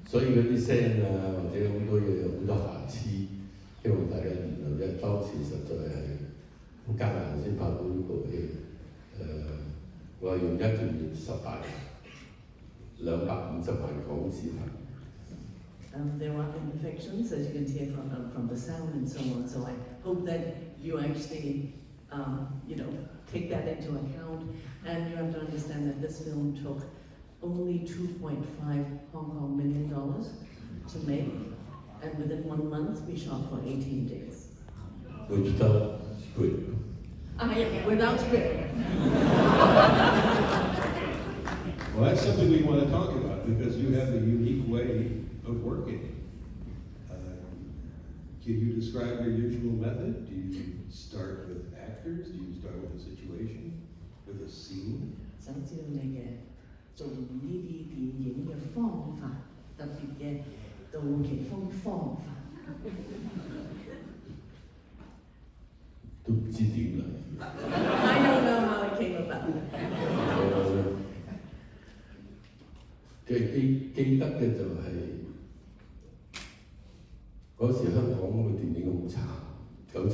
所以嗰啲聲啊，或者好多嘢有好多瑕疵，希望大家原諒。因為當時實在係好艱難先拍到呢部戲。我係用1個月18日，250萬港紙拍。There are imperfections, as you can hear from the sound and so on. So I hope that you actually, take that into account. And you have to understand that this film took only $2.5 million to make, and within 1 month we shot for 18 days. Without script. Without script. Well, that's something we want to talk about because you have a unique way of working. Can you describe your usual method? Do you start with actors? Do you start with a situation, with a scene? 想知道你嘅做呢啲電影嘅方法，特別嘅杜琪峰方法。都唔知點嚟。I don't know how it came about. 記得嘅就係嗰時香港嘅電影好慘，97、98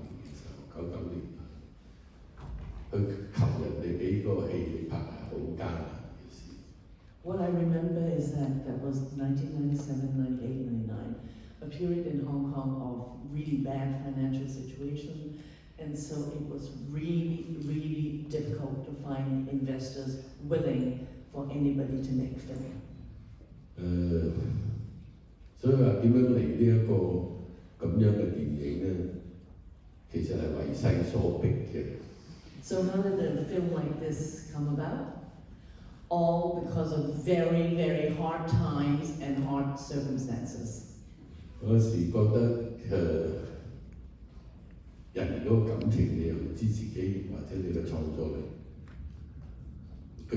年嘅時候，99年，去求人哋俾個戲你拍係好艱難嘅事。What I remember is that was 1997, 98, 99, a period in Hong Kong of really bad financial situation, and so it was really, really difficult to find investors willing for anybody to make film. 所以話點樣嚟呢一個咁樣嘅電影咧？其實係為勢所逼嘅。So how did a film like this come about? All because of very, very hard times and hard circumstances. 嗰時覺得人嗰個感情你又唔知自己或者你嘅創作力，佢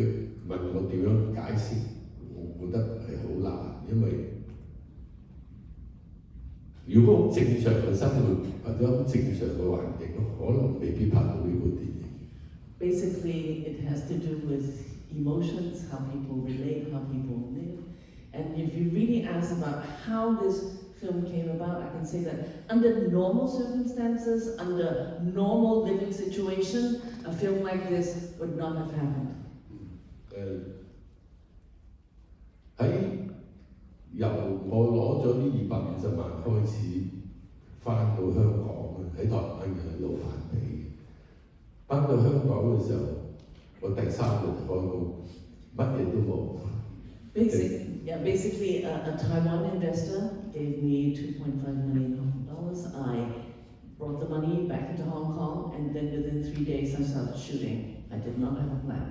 問我點樣解釋，我覺得係好難，因為如果好正常嘅生活或者好正常嘅環境，可能未必拍到呢部電影。Basically, it has to do with emotions, how people relate, how people live. And if you really ask about how this film came about, I can say that under normal circumstances, under normal living situation, a film like this would not have happened. 由我攞咗呢250萬開始，翻到香港喺台灣嘅喺路環地，翻到香港嘅時候，我第3日就開工，乜嘢都冇。Basically, a Taiwan investor gave me $2.5 million. I brought the money back into Hong Kong, and then within 3 days I started shooting. I did not have a plan.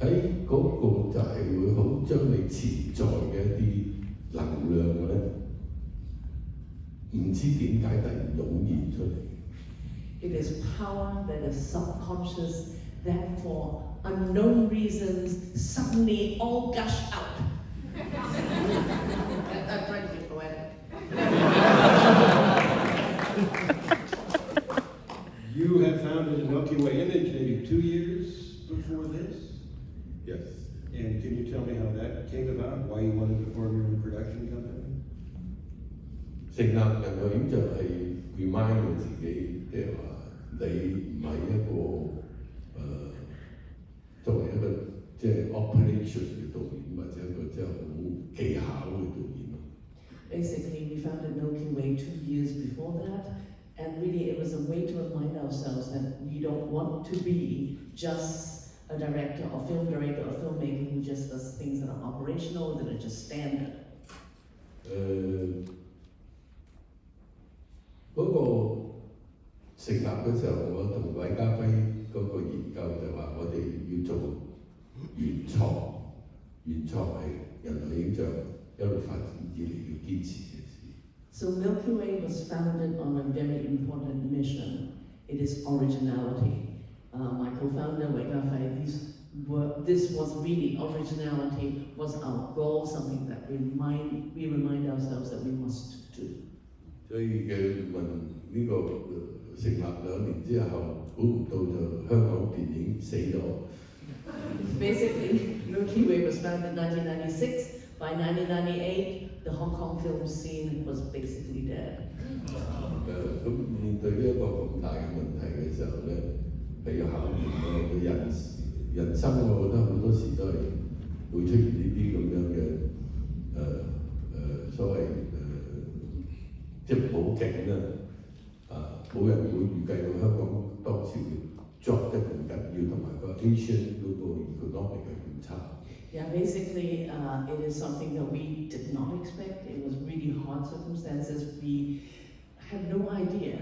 喺嗰個就係會好將你潛在嘅一啲能量咧，唔知點解突然湧現出嚟。It is power that is subconscious that for unknown reasons suddenly all gush out. I'm trying to be poetic. You have founded a Milky Way Image maybe 2 years before this? Yes. And can you tell me how that came about? Why you wanted to form your own production company? 成立人類影就係 remind 自己，即係話你唔係一個作為一個即係 operation 嘅導演，或者一個即係好技巧嘅導演。Basically, we founded Milky Way 2 years before that, and really it was a way to remind ourselves that we don't want to be just a director or film director or filmmaker who just does things that are operational, that are just standard. 嗰個成立嘅時候，我同韋家輝嗰個研究就話，我哋要做原創，原創係人類影像一路發展以嚟要堅持嘅事。So Milky Way was founded on a very important mission. It is originality. My co-founder, Waka, this was really originality, was our goal, something that we remind ourselves that we must do. 所以佢問呢個成立2年之後，估唔到就香港電影死咗。Basically, Milky Way was found in 1996. By 1998, the Hong Kong film scene was basically dead. 咁面對呢一個咁大嘅問題嘅時候咧，係要考驗我嘅人生，我覺得好多時都係會出現呢啲咁樣嘅所謂即係冇景啦，冇人會預計到香港當時會 drop 得咁緊要，同埋個 Asian 嗰個 economic 係咁差。Yeah, basically, it is something that we did not expect. It was really hard circumstances. We had no idea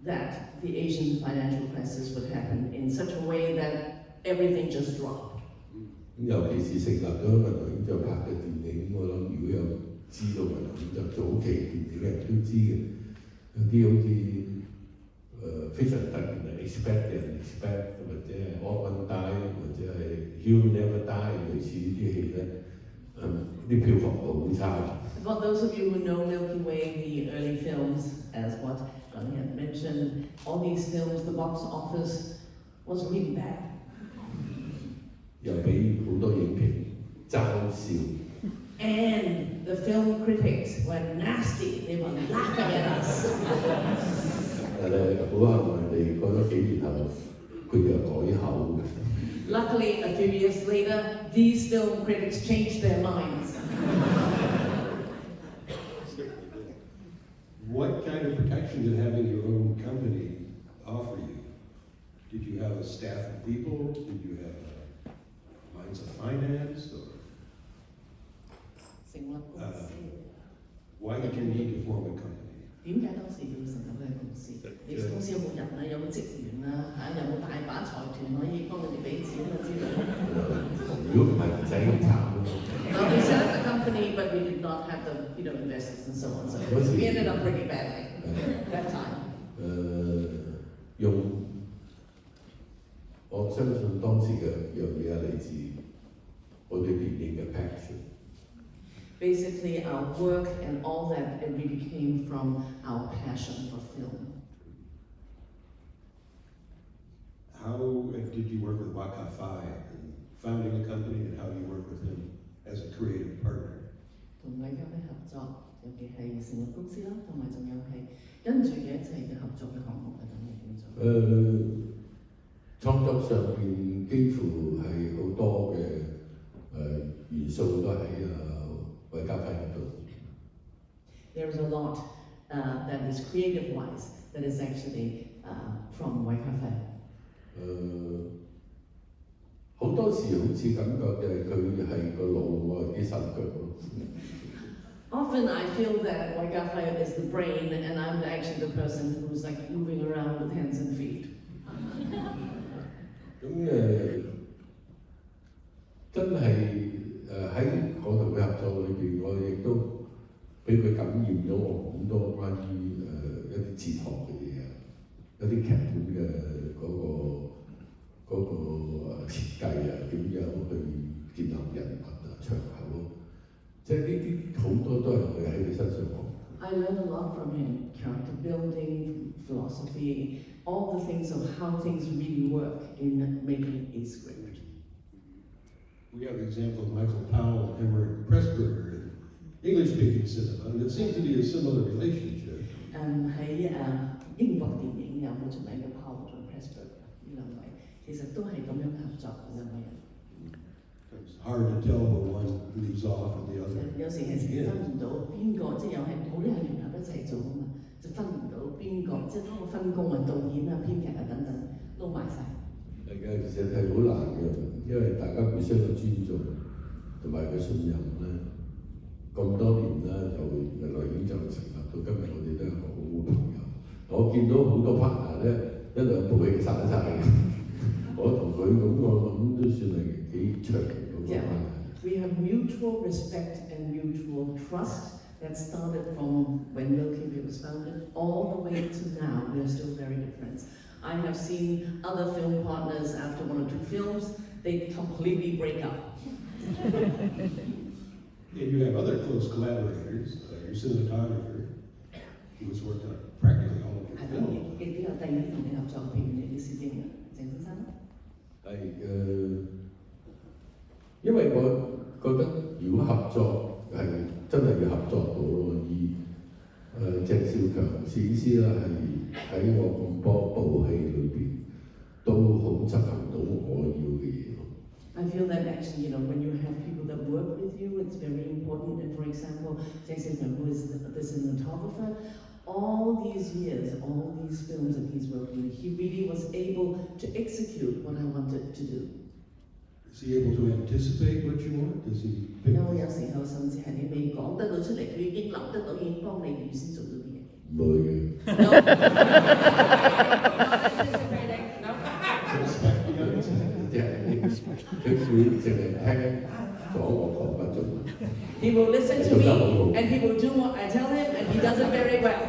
that the Asian financial crisis would happen in such a way that everything just dropped. 尤其是成立咗銀行院就拍嘅電影，我諗如果有知道銀行院就早期電影嘅人都知嘅，有啲好似非常特別嘅 expect and expect 或者係 All One Die 或者係 He'll Never Die 類似呢啲戲咧，啲票房好差。For those of you who know Milky Way, the early films, as what Johnny had mentioned, all these films, the box office was really bad. 又俾好多影評嘲笑。And the film critics were nasty. They were laughing at us. 但係好幸運地過咗幾年後，佢哋又改口。Luckily, a few years later, these film critics changed their minds. What kind of protection did having your own company offer you? Did you have a staff of people? Did you have lines of finance? Or, why did you need to form a company? 點解當時要成立呢間公司？你公司有冇人啊？有冇職員啊？有冇大把財團可以幫佢哋俾錢啊之類？如果唔係唔使咁慘。We set up the company, but we did not have the investors and so on. So we ended up pretty badly that time. 我相信當時嘅樣嘢係嚟自我對電影嘅 passion。Basically, our work and all that, it really came from our passion for film. How did you work with Waka in founding a company, and how do you work with him as a creative partner? 同大家嘅合作，尤其係成立公司啦，同埋仲有係跟住嘅一切嘅合作嘅項目係點樣做？創作上邊幾乎係好多嘅元素都喺韋家輝嗰度。There's a lot that is creative-wise that is actually from Waka. 好多時好似感覺就係佢係個腦，我係啲手腳咯。Often I feel that Waka is the brain and I'm actually the person who's like moving around with hands and feet. 咁真係喺我同佢合作裏邊，我亦都俾佢感染咗我好多關於一啲哲學嘅嘢啊，一啲劇本嘅嗰個設計啊，點樣去建立人物啊、場口，即係呢啲好多都係佢喺佢身上學。I learned a lot from him, character building, philosophy, all the things of how things really work in making a script. We have the example of Michael Powell and Emmerich Pressburger in English-speaking cinema, and it seems to be a similar relationship. 喺英國電影有好出名嘅 Powell 同 Pressburger 呢兩位，其實都係咁樣合作嘅兩個人。It's hard to tell when one leaves off and the other. 有時係分唔到邊個，即係又係好多人聯合一齊做啊嘛，就分唔到邊個，即係嗰個分工啊、導演啊、編劇啊等等撈埋晒。係嘅，其實係好難嘅，因為大家互相嘅尊重同埋嘅信任咧，咁多年啦，就原來已經就成立到今日，我哋都係好好朋友。我見到好多 partner 咧，一兩部戲散晒嘅，我同佢咁，我諗都算係幾長嘅嗰個關係。We have mutual respect and mutual trust that started from when Milky Way was founded all the way to now. We are still very good friends. I have seen other film partners after one or two films, they completely break up. And you have other close collaborators, your cinematographer, who has worked on practically all of your films. 亦都有第二同你合作，譬如你嘅攝影人鄭先生。因為我覺得如果合作係真係要合作到咯，鄭少強攝影師啦係喺我咁多部戲裏邊都好執行到我要嘅嘢。I feel that actually, when you have people that work with you, it's very important. And for example, Jason, who is the cinematographer, all these years, all these films that he's worked with, he really was able to execute what I wanted to do. Is he able to anticipate what you want? Does he pick? 有時候甚至係你未講得到出嚟，佢已經諗得到，已經幫你預先做到啲嘢。唔會嘅。No. Expect the unexpected. 即係佢會淨係聽咗我講乜做乜。He will listen to me and he will do what I tell him and he does it very well.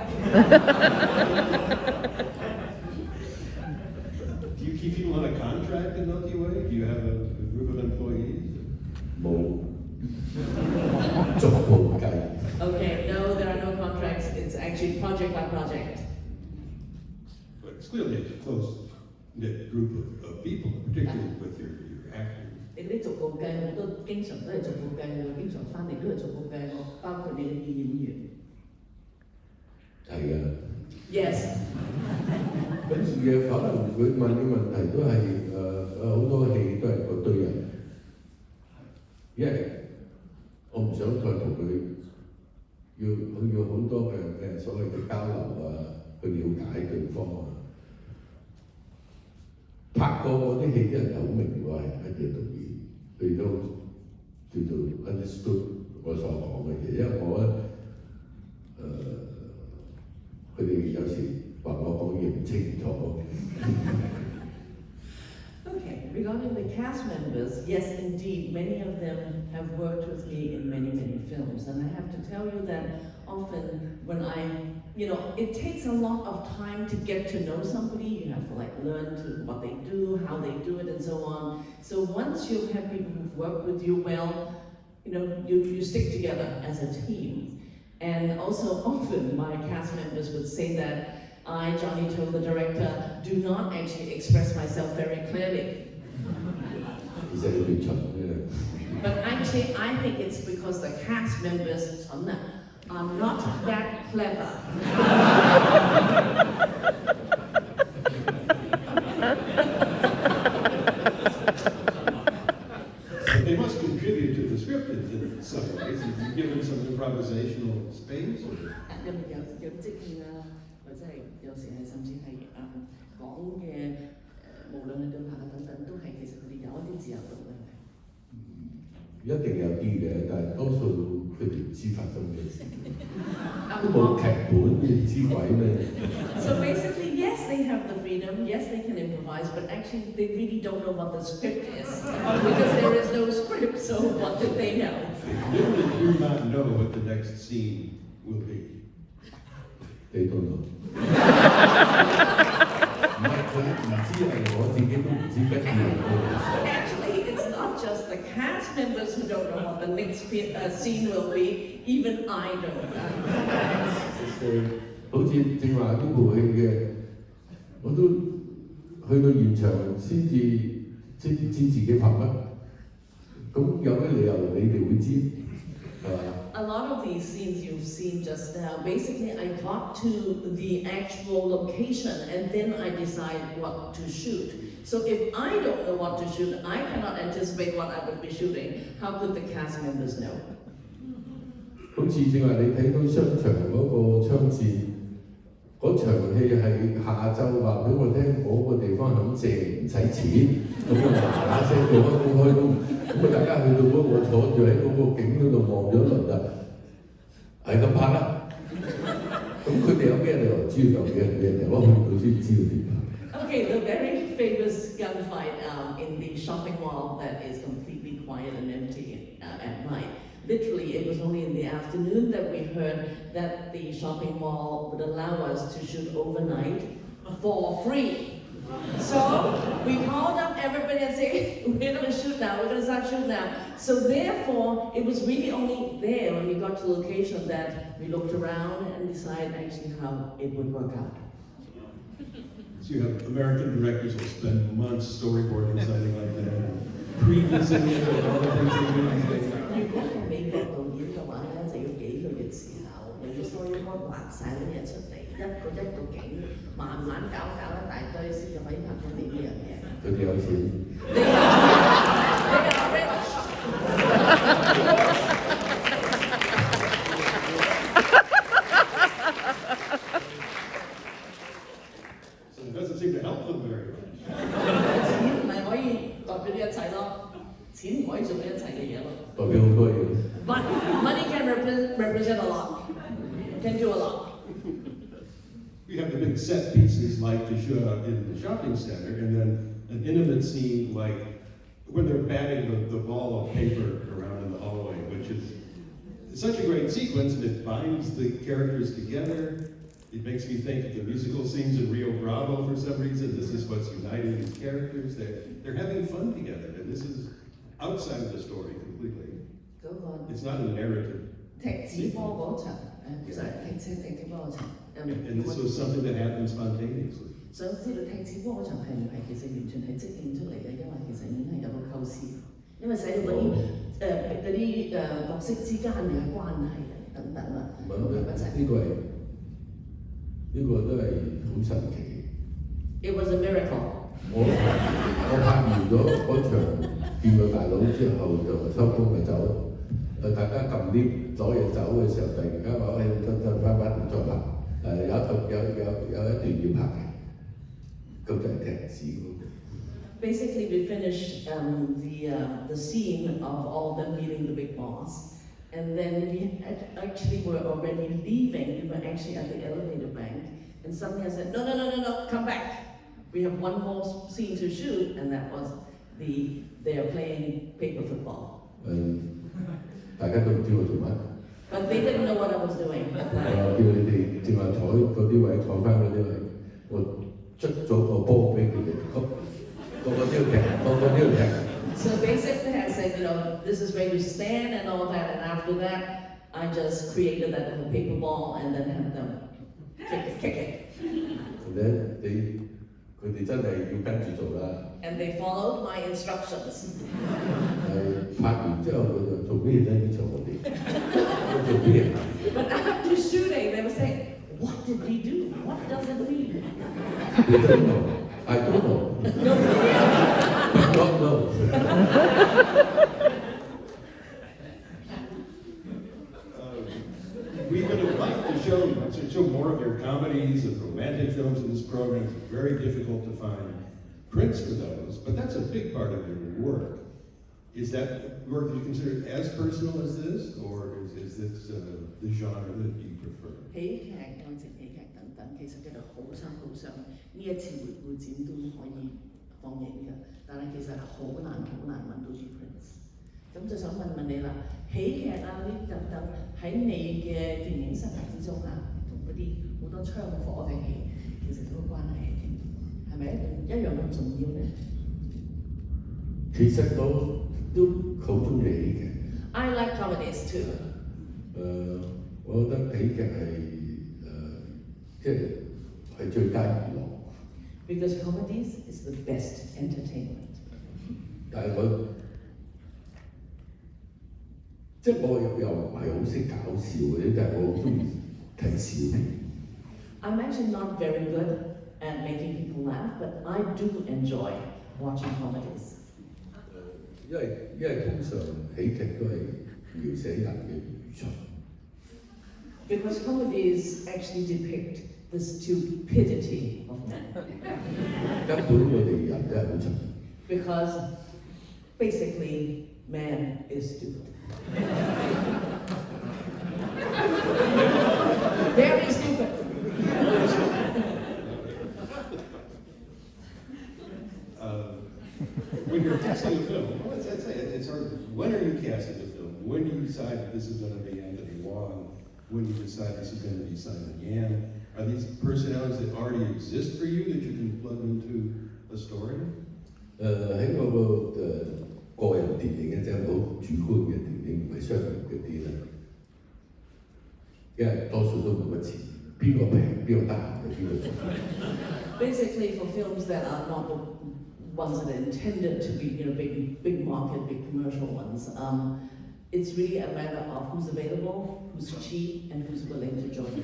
Do you keep people on a contract in Milky Way? Do you have a group of employees? 冇逐步計。Okay, no, there are no contracts. It's actually project by project. But it's clearly a close-knit group of people, particularly with your actors. 你啲逐步計，我都經常都係逐步計，我經常翻嚟都係逐步計，我包括你嘅演員。係啊。Yes. 跟住嘅可能佢問嘅問題都係好多戲都係嗰堆人，因為我唔想再同佢要好多嘅所謂嘅交流啊，去了解對方啊。拍過嗰啲戲啲人就好明我係乜嘢導演，佢都叫做 understood 我所講嘅嘢，因為我佢哋有時話我講嘢唔清楚。Okay, regarding the cast members, yes, indeed, many of them have worked with me in many, many films. And I have to tell you that often when it takes a lot of time to get to know somebody. You have to learn what they do, how they do it, and so on. So once you've had people who've worked with you well, you stick together as a team. And also often my cast members would say that I, Johnny To, the director, do not actually express myself very clearly. But actually, I think it's because the cast members are not that clever. But they must contribute to the script in some ways. You give them some improvisational space. 有即興啊，或者係有時係甚至係講嘅無論係對白啊等等，都係其實佢哋有一啲自由度嘅。一定有啲嘅，但係多數佢哋唔知發生咩事，都冇劇本，你知鬼咩？ So basically, yes, they have the freedom, yes, they can improvise, but actually they really don't know what the script is because there is no script, so what did they know? They literally do not know what the next scene will be. They don't know. 唔係佢唔知係我自己都唔知乜嘢。 Actually, it's not just the cast members who don't know what the next scene will be, even I don't know. 好似正話呢部戲嘅，我都去到現場先知自己拍乜，咁有咩理由你哋會知？係嘛？ A lot of these scenes you've seen just now, basically I got to the actual location and then I decide what to shoot. So if I don't know what to shoot, I cannot anticipate what I would be shooting. How could the cast members know? 好似正話你睇到商場嗰個槍戰，嗰場戲係下晝話俾我聽，嗰個地方肯借唔使錢，咁啊嗱聲做開工，咁啊大家去到嗰個坐住喺嗰個景嗰度望咗一輪啦，係咁拍啦。咁佢哋有咩理由知道有咩嚟？我去到先知道點拍。Okay, the very famous gunfight in the shopping mall that is completely quiet and empty at night. Literally, it was only in the afternoon that we heard that the shopping mall would allow us to shoot overnight for free. So we called up everybody and said, we're going to shoot now, we're going to start shooting now. So therefore, it was really only there when we got to the location that we looked around and decided actually how it would work out. So you have American directors will spend months storyboarding something previously and all the things they do these days. 如果係美國導演嘅話咧，就要幾個月時候，又要所有幫畫晒啲嘢出嚟，一個景，慢慢搞一大堆先至可以拍到你呢樣嘢。佢哋有錢。你有 rich。So it doesn't seem to help them very much. 錢唔係可以代表呢一切咯，錢唔可以做呢一切嘅嘢咯。代表好多嘢。But money can represent a lot, can do a lot. We have the big set pieces like the show in the shopping center, and then an intimate scene like when they're batting the ball of paper around in the hallway, which is such a great sequence, and it binds the characters together. It makes me think of the musical scenes in Rio Bravo for some reason. This is what's uniting these characters. They're having fun together, and this is outside of the story completely. It's not a narrative. 踢紙波嗰場，就係踢紙波嗰場。And this was something that happened spontaneously. 想知道踢紙波嗰場係唔係其實完全係即興出嚟嘅，因為其實已經係有個構思，因為寫到嗰啲角色之間嘅關係等等啊，咁樣一齊。呢個都係好神奇。It was a miracle. 我拍完咗嗰場見個大佬之後就收工咪走。大家撳 lift 攞嘢走嘅時候，突然間話：喂，得翻嚟再拍。有一段要拍嘅，咁就係踢紙嗰個。Basically, we finished the scene of all them meeting the big boss, and then we actually were already leaving. We were actually at the elevator bank, and suddenly I said, "No, come back. We have one more scene to shoot," and that was they are playing paper football. 大家都唔知我做乜。But they didn't know what I was doing. 我叫你哋正話坐嗰啲位，坐翻嗰啲位，我捽咗個波俾佢哋，個個都要踢。So basically, I said, this is where you stand and all that, and after that, I just created that little paper ball and then had them kick it. 佢哋真係要跟住做啦。And they followed my instructions. 拍完之後佢就做咩咧？呢場我哋做咩？But after shooting, they were saying, "What did we do? What does it mean?" They don't know. I don't know. I don't know. We would have liked to show more of your comedies and romantic films in this program. It's very difficult to find prints for those, but that's a big part of your work. Is that work that you consider as personal as this, or is this the genre that you prefer? 喜劇、愛情喜劇等等，其實佢哋好想呢一次會展都可以放映嘅，但係其實好難揾到啲 prints。咁就想問你啦，喜劇啊呢等等喺你嘅電影生涯之中啊，同嗰啲好多槍火嘅戲，其實嗰個關係係咪一樣咁重要呢？其實我都好中意喜劇。I like comedies too. 我覺得喜劇即係最佳娛樂。Because comedies is the best entertainment. 但係即係我又唔係好識搞笑嘅，但係我好中意睇笑片。I'm actually not very good at making people laugh, but I do enjoy watching comedies. 因為通常喜劇都係描寫人嘅愚蠢。Because comedies actually depict the stupidity of men. 根本我哋人都係好蠢。Because basically, man is stupid. Very stupid. When you're casting a film, it's hard. When are you casting a film? When do you decide that this is going to be Anthony Wong? When do you decide this is going to be Simon Yan? Are these personalities that already exist for you that you can plug into a story? 喺我個人電影嘅啫，好主觀嘅電影，唔係商業嗰啲啦。因為多數都冇乜錢，邊個平邊個得閒就邊個做。Basically, for films that are not ones that are intended to be, you know, big market, big commercial ones. It's really a matter of who's available, who's cheap, and who's willing to join the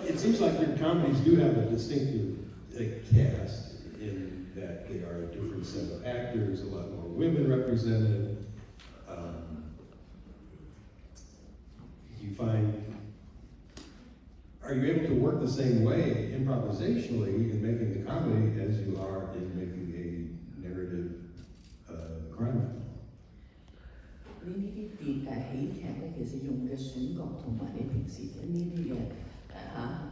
It seems like your comedies do have a distinctive cast in that they are a different set of actors, a lot more women represented. You find, are you able to work the same way improvisationally in making a comedy as you are in making a narrative crime film? 呢啲喜劇咧，其實用嘅選角同埋你平時嘅呢啲嘅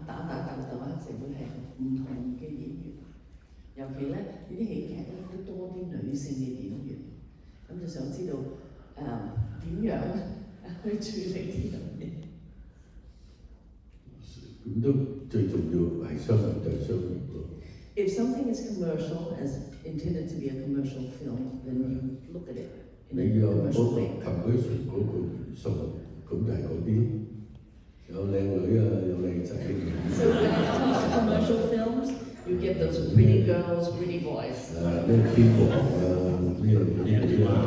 打鬥黑社會係唔同嘅演員，尤其咧呢啲喜劇咧都多啲女性嘅演員，咁就想知道點樣去處理呢樣嘢。咁都最重要係商人對商業咯。If something is commercial, as intended to be a commercial film, then you look at it in a 你有 commercial 嗰個 way. commercial 嗰個元素，咁就係嗰啲有靚女啊，有靚仔。So when it comes to commercial films, you get those pretty girls, pretty boys. 咩天王啊，呢樣嘢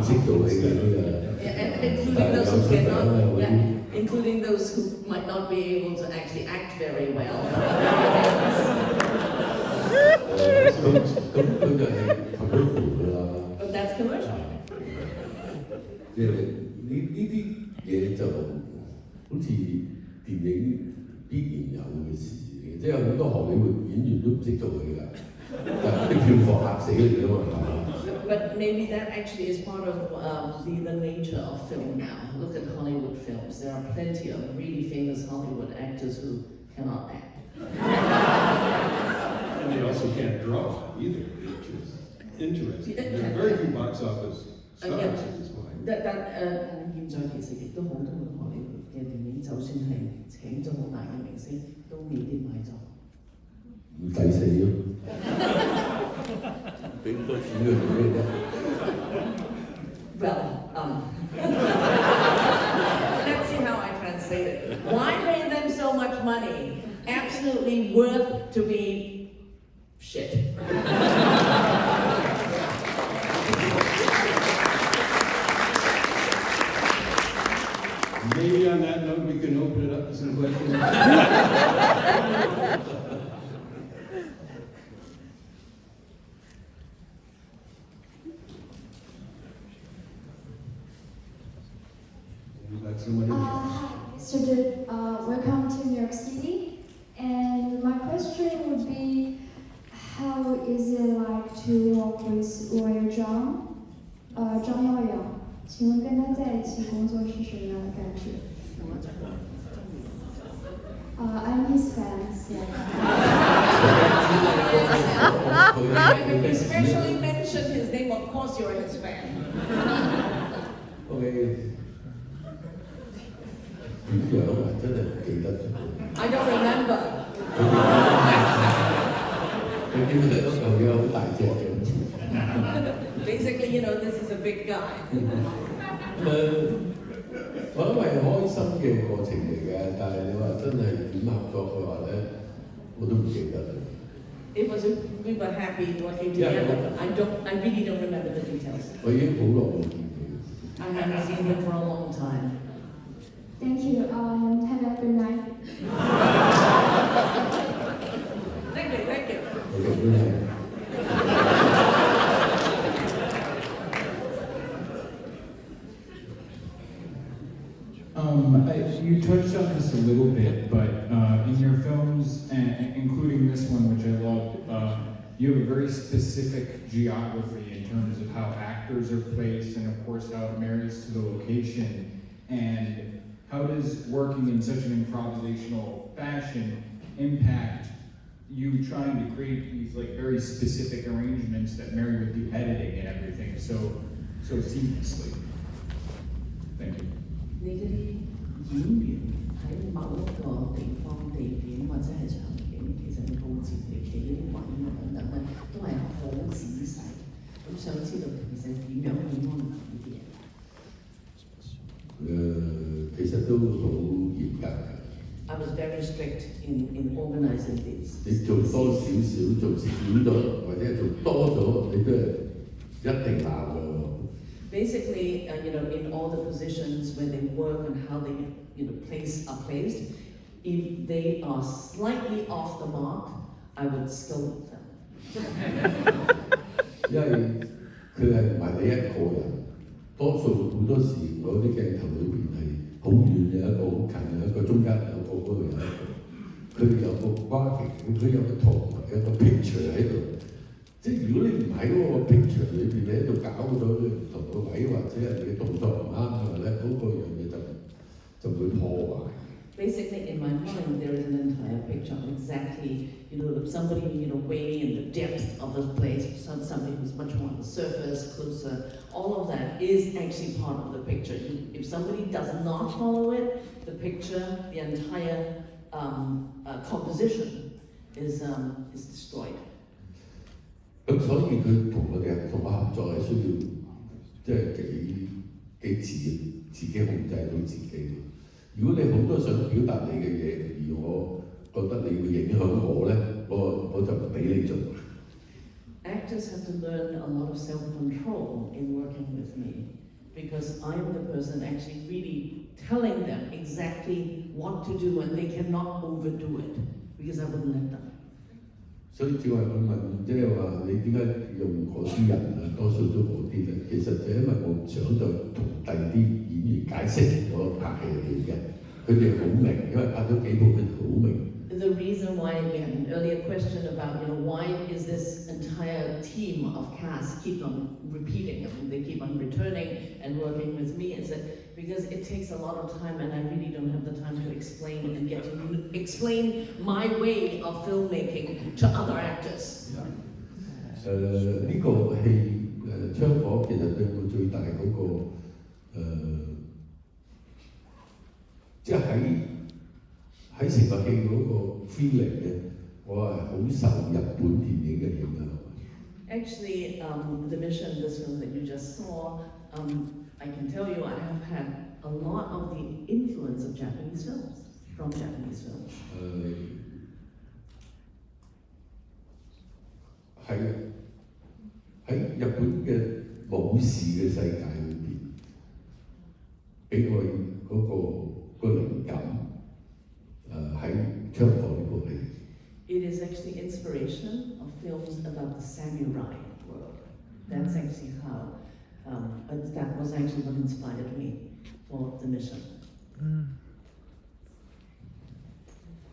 識做戲嗰啲啊。And including those who cannot, including those who might not be able to actually act very well. 咁佢就係 commercial 㗎啦。But that's commercial. 即係呢啲嘢就好似電影必然有嘅事嘅，即係有好多荷里活演員都唔識做戲㗎，但係啲票房嚇死你㗎嘛，係嘛？ But maybe that actually is part of the nature of film now. Look at Hollywood films. There are plenty of really famous Hollywood actors who cannot act. And they also can't draw either, which is interesting. There are very few box office stars at this point. 現在其實亦都好多荷里活嘅電影，就算係請咗好大嘅明星，都未必買咗。唔抵死咯，俾咁多錢佢做咩啫？ Well, let's see how I translate it. Why pay them so much money? Absolutely worth to be shit. Maybe on that note, we can open it up to some questions. We've got somebody. Hi, Mr. Dude. Welcome to New York City. And my question would be, how is it like to work with Royal John? 张耀扬，请问跟他在一起工作是什么样的感觉？I'm his fan. If you especially mention his name, of course you're his fan. OK，點樣啊？真係唔記得咗。I don't remember. 佢見到嗰嚿嘢好大隻嘅。Basically, you know, this is a big guy. 我諗係開心嘅過程嚟嘅，但係你話真係點合作嘅話咧，我都唔記得啦。We were happy working together, but I really don't remember the details. 我已經好耐冇見佢。I haven't seen him for a long time. Thank you. Have a good night. Thank you, thank you. OK，good night。You touched on this a little bit, but in your films, and including this one, which I loved, you have a very specific geography in terms of how actors are placed, and of course how it marries to the location. And how does working in such an improvisational fashion impact you trying to create these like very specific arrangements that marry with the editing and everything so seamlessly? Thank you. 你嗰啲演員喺某一個地方、地點或者係場景，其實你佈置你企嗰啲位啊等等咧，都係 strict in organizing these. 你做多少少，做少咗或者做多咗，你都係一定鬧㗎喎。Basically, in all the positions where they work and how they, are placed, if they are slightly off the mark, I would scold them. 因為佢係唔係你一個人，多數好多時嗰啲鏡頭裏邊係好遠有一個，好近有一個，中間有一個，嗰度有一個。佢哋有個 graphic， 佢有個圖，有個 picture 喺度。即係如果你唔喺嗰個 picture 裏邊，你喺度搞咗唔同嘅位，或者係你嘅動作唔啱嘅話咧，嗰個樣嘢就會破壞。Basically, in my mind, there is an entire picture of exactly, somebody, way in the depth of a place, somebody who's much more on the surface, closer. All of that is actually part of the picture. If somebody does not follow it, the picture, the entire composition is destroyed. 咁所以佢同我合作係需要，即係自己控制到自己。如果你好多想表達你嘅嘢，而我覺得你會影響我咧，我就唔俾你做。Actors have to learn a lot of self-control in working with me, because I am the person actually really telling them exactly what to do, and they cannot overdo it, because I wouldn't let them. 所以只係佢問，即係話你點解用嗰啲人啊？多數都嗰啲咧，其實就因為我唔想再同第二啲演員解釋我拍戲嘅原因，佢哋好明，因為拍咗幾部佢哋好明。The reason why we had an earlier question about, why is this entire team of cast keep on repeating, they keep on returning and working with me, is that because it takes a lot of time and I really don't have the time to explain and get to explain my way of filmmaking to other actors. 呢個戲槍火其實對我最大嗰個即係喺成個戲嗰個 feeling 咧，我係好受日本電影嘅影響。Actually, the mission, this film that you just saw, I can tell you I have had a lot of the influence of Japanese films, from Japanese films. 喺日本嘅武士嘅世界裏邊，俾我嗰個靈感喺槍火呢部戲。It is actually inspiration of films about the samurai world. That's actually how, that was actually what inspired me for the mission.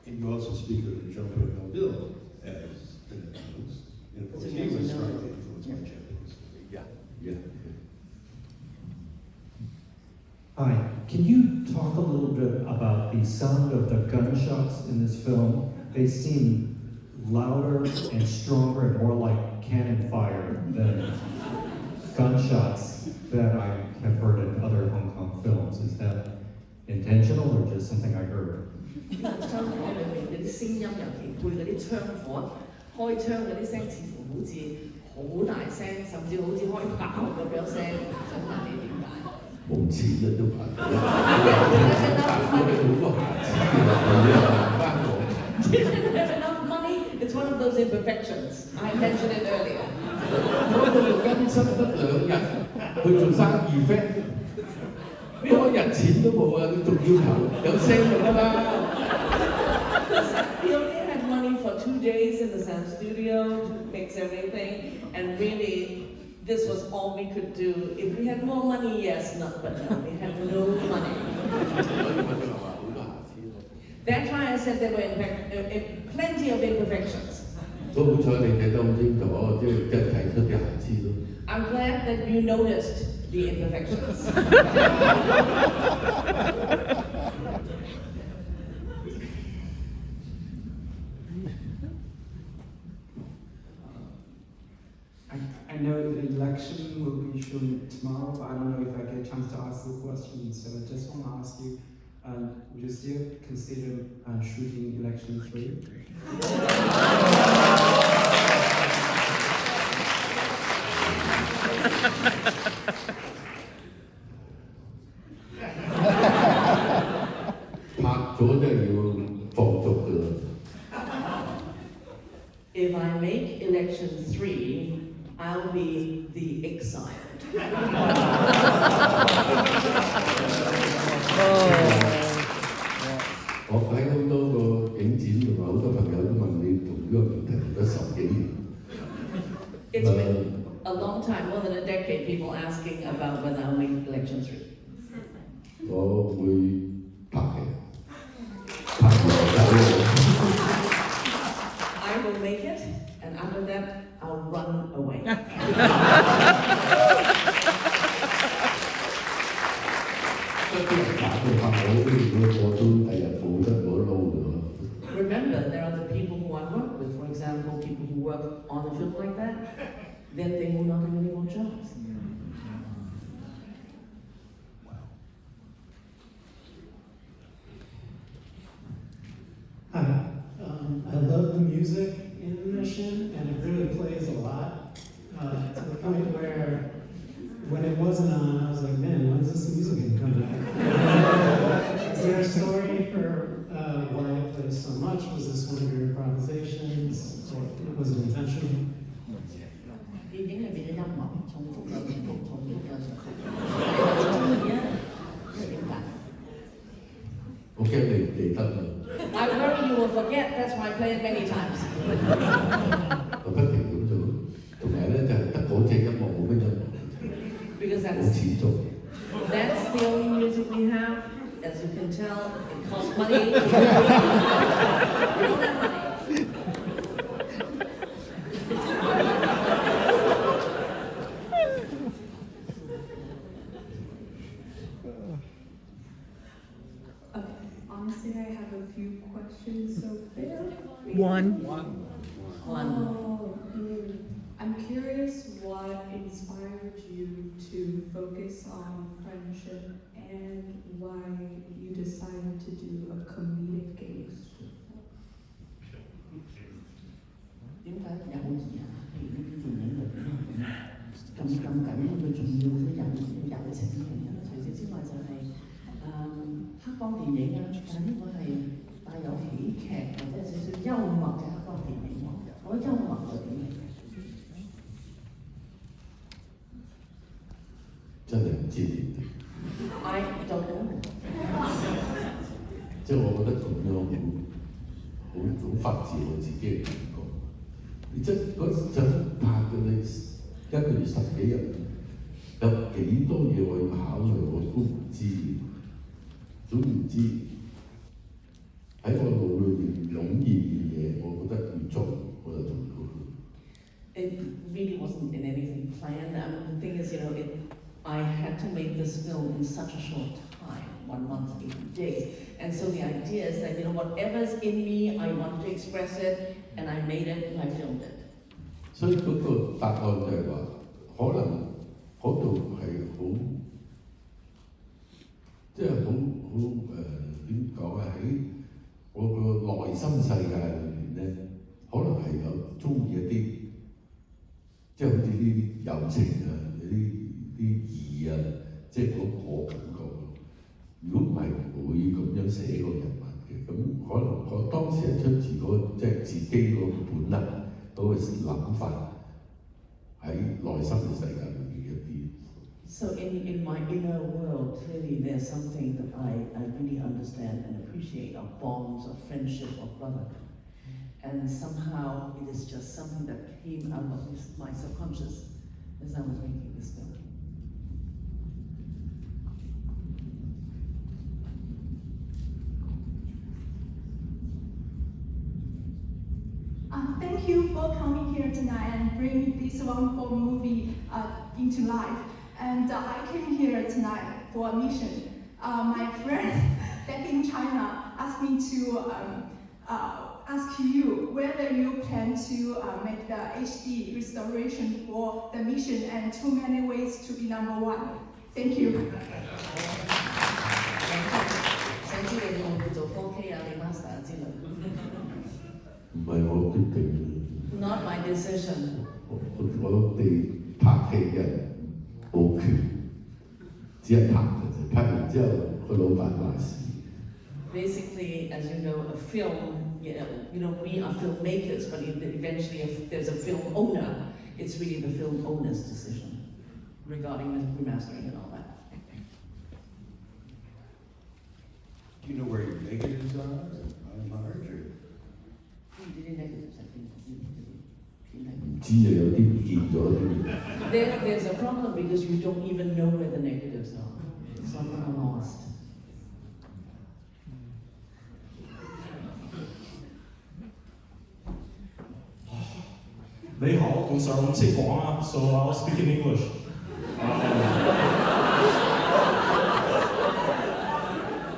And you also speak of Jean-Pierre Melville as an influence. He was strongly influenced by Japanese. Yeah. Hi, can you talk a little bit about the sound of the gunshots in this film? They seem louder and stronger and more like cannon fire than gunshots that I have heard in other Hong Kong films. Is that intentional or just something I heard? 槍火裏面嗰啲聲音，尤其配嗰啲槍火，開槍嗰啲聲似乎好似好大聲，甚至好似開炮咁樣聲。想問你點解？冇錢啦都拍到，我哋好多瑕疵嘅，翻我。Didn't have enough money. It's one of those imperfections. I mentioned it earlier. 我哋更新得2日去做生意 friend， 多日錢都冇啊！你仲要求有聲就得啦。We only had money for 2 days in the sound studio to fix everything, and really, this was all we could do. If we had more money, yes, but no, we had no money. That's why I said there were plenty of imperfections. 都好彩你睇得好清楚，即係睇出啲瑕疵咯。I'm glad that you noticed the imperfections. I know the election will be shown tomorrow, but I don't know if I get a chance to ask the question, so I just want to ask you, would you still consider shooting election 3? 拍咗真係要放縱 be the exiled. 我睇好多個影展同埋好多朋友都問你同呢個問題問咗10幾年。It's been a long time, more than a decade, people asking about whether I'll make election 3. 我會拍嘅，拍完 I will make it, and after that, I'll run away. Remember, there are the people who I work with, for example, people who work on a film like that, then they will not have any more jobs. Hi, I love the music in Mission, and it really plays a lot, to the point where when it wasn't on, I was like, man, when's this music gonna come back? Is there a story for why it plays so much? Was this one of your improvisations, or was it intentional? I worry you will forget, that's why I play it many times. 我不停咁做，同埋咧就係得嗰隻音樂冇乜音樂， Because 好 that's 持續。 the only music we have. As you can tell, it costs money. We don't have money. Honestly, I have a few questions, so bear with me. One. I'm curious what inspired you to focus on friendship and why you decided to do a comedic gangster film. 點解友誼啊？譬如呢啲電影裏邊咁緊要嘅重要嘅友情嘅嘢啦。除此之外就係、黑幫電影啊，但係呢個係帶有喜劇或者係少少幽默嘅黑幫電影喎。我覺得幽默係點嚟嘅？真係唔知點解。 I don't know. 即係我覺得咁樣好發自我自己嘅感覺。你即係嗰陣拍嘅你1個月10幾日，有幾多嘢我要考慮，我都唔知。總言之，喺我腦裏邊湧現嘅嘢，我覺得要做，我就做到。It really wasn't in anything planned. The thing is, I had to make this film in such a short time, 1 month, 80 days. And so the idea is that, whatever's in me, I wanted to express it, and I made it, and I filmed it. 所以嗰個答案就係話，可能嗰度係好，即係好點講啊？喺我個內心世界裏面咧，可能係有中意一啲，即係好似啲友情啊，啲義啊，即係嗰感覺。如果唔係唔會咁樣寫個人物嘅，咁可能我當時係出自即係自己個本能嗰個諗法喺內心嘅世界裏面一啲。So in my inner world, clearly there's something that I really understand and appreciate, of bonds, of friendship, of brotherhood. And somehow it is just something that came out of my subconscious as I was making this film. Thank you for coming here tonight and bringing this wonderful movie into life. And I came here tonight for a mission. My friend back in China asked me to ask you whether you plan to make the HD restoration for the mission and too many ways to be #1. Thank you. 想知你會唔會做 4K 啊、remaster 之類？唔係我決定嘅。Not my decision. 我哋拍戲嘅人冇權，只係拍嘅啫。拍完之後，個老闆話事。Basically, as you know, a film, we are filmmakers, but eventually if there's a film owner, It's really the film owner's decision regarding the remastering and all that. Do you know where your negatives are on large or? There's a problem because we don't even know where the negatives are. Some are lost. 你好，到時候我唔識講啊 so I'll speak in English.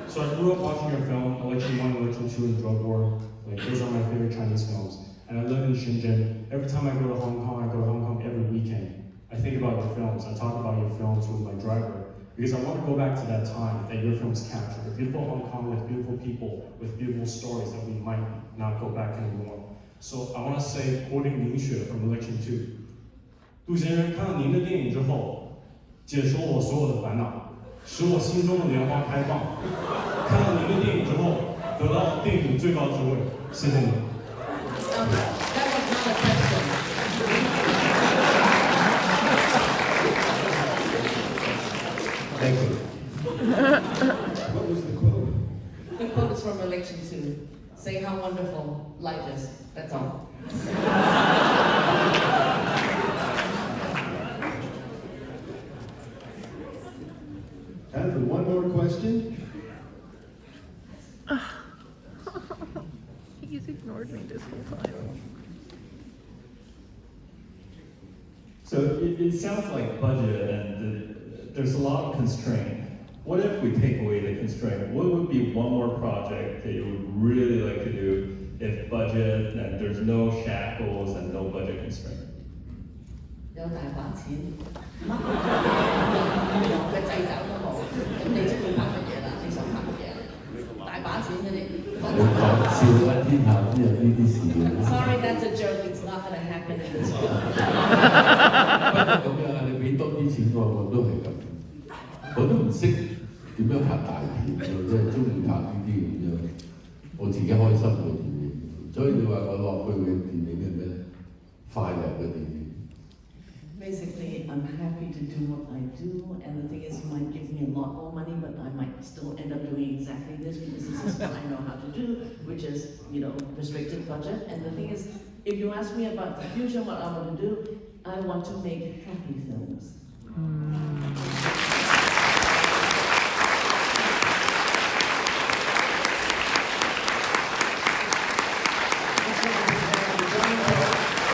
So I grew up watching your film, Election 1, Election 2, and Drug War. Like, those are my favorite Chinese films. And I live in Shenzhen. Every time I go to Hong Kong, I go to Hong Kong every weekend. I think about your films. I talk about your films with my driver. Because I want to go back to that time that your films captured. A beautiful Hong Kong with beautiful people, with beautiful stories that we might not go back anymore. So I want to say, quoting Ming Xue from Election 2. 杜先生，看到您的电影之后，解说我所有的烦恼，使我心中的莲花开放。看到您的电影之后，得到电影最高职位。谢谢你。Thank you. What was the quote? The quote is from Election 2. Say how wonderful life is. That's all. Time for one more question. He's ignored me this whole time. So it sounds like budget and there's a lot of constraint. What if we take away the constraint? What would be one more project that you would really like to do if budget and there's no shackles and no budget constraint? 有大把錢，乜嘢嘅掣肘都冇，咁你中意拍乜嘢啦？你想拍乜嘢？大把錢嘅你。笑啦，天下邊有呢啲事嘅。Sorry, that's a joke. It's not going to happen in this film. 咁樣你俾多啲錢我都係咁。我都唔識點樣拍大片嘅，即係中意拍呢啲咁樣，我自己開心嘅電影。所以你話我落去嘅電影係咩？快樂嘅電影。Basically, I'm happy to do what I do, and the thing is, you might give me a lot more money, but I might still end up doing exactly this because this is what I know how to do, which is, restricted budget. And the thing is, if you ask me about the future, what I want to do, I want to make happy films.